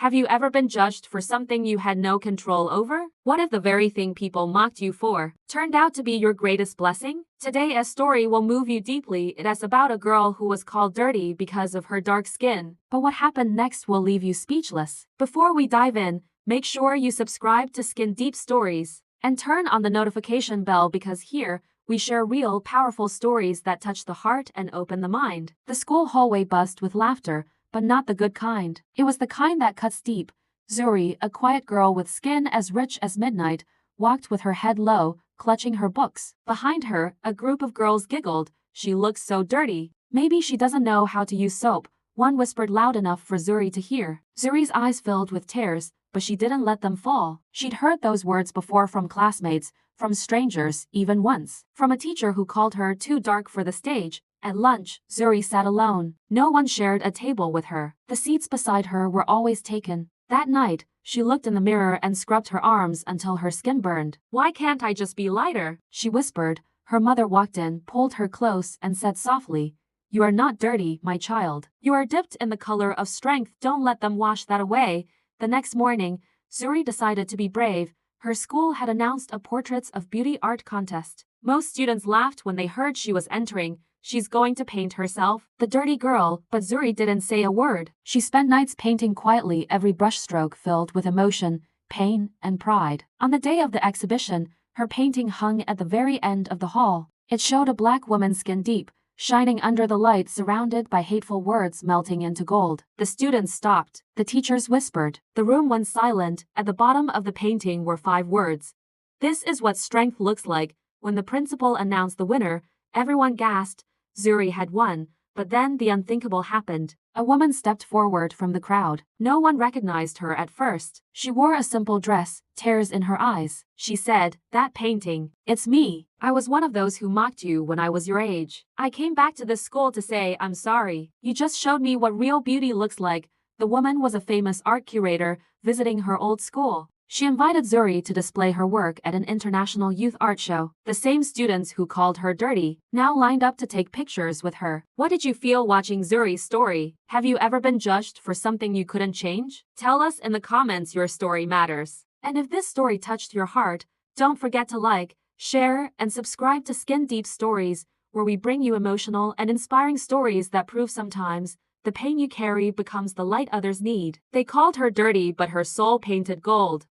Have you ever been judged for something you had no control over? What if the very thing people mocked you for turned out to be your greatest blessing? Today, a story will move you deeply. It is about a girl who was called dirty because of her dark skin. But what happened next will leave you speechless. Before we dive in, make sure you subscribe to Skin Deep Stories and turn on the notification bell because here, we share real, powerful stories that touch the heart and open the mind. The school hallway buzzed with laughter, but not the good kind. It was the kind that cuts deep. Zuri, a quiet girl with skin as rich as midnight, walked with her head low, clutching her books. Behind her, a group of girls giggled. She looks so dirty. Maybe she doesn't know how to use soap. One whispered loud enough for Zuri to hear. Zuri's eyes filled with tears, but she didn't let them fall. She'd heard those words before from classmates, from strangers, even once. From a teacher who called her too dark for the stage. At lunch, Zuri sat alone. No one shared a table with her. The seats beside her were always taken. That night, she looked in the mirror and scrubbed her arms until her skin burned. "Why can't I just be lighter?" she whispered. Her mother walked in, pulled her close, and said softly, "You are not dirty, my child. You are dipped in the color of strength. Don't let them wash that away." The next morning, Zuri decided to be brave. Her school had announced a Portraits of Beauty art contest. Most students laughed when they heard she was entering. She's going to paint herself, the dirty girl, but Zuri didn't say a word. She spent nights painting quietly, every brushstroke filled with emotion, pain, and pride. On the day of the exhibition, her painting hung at the very end of the hall. It showed a black woman skin deep, shining under the light, surrounded by hateful words melting into gold. The students stopped. The teachers whispered. The room went silent. At the bottom of the painting were 5 words. "This is what strength looks like." When the principal announced the winner, everyone gasped. Zuri had won, but then the unthinkable happened. A woman stepped forward from the crowd. No one recognized her at first. She wore a simple dress, tears in her eyes. She said, "That painting, it's me. I was one of those who mocked you when I was your age. I came back to this school to say I'm sorry. You just showed me what real beauty looks like." The woman was a famous art curator visiting her old school. She invited Zuri to display her work at an international youth art show. The same students who called her dirty now lined up to take pictures with her. What did you feel watching Zuri's story? Have you ever been judged for something you couldn't change? Tell us in the comments. Your story matters. And if this story touched your heart, don't forget to like, share, and subscribe to Skin Deep Stories, where we bring you emotional and inspiring stories that prove sometimes the pain you carry becomes the light others need. They called her dirty, but her soul painted gold.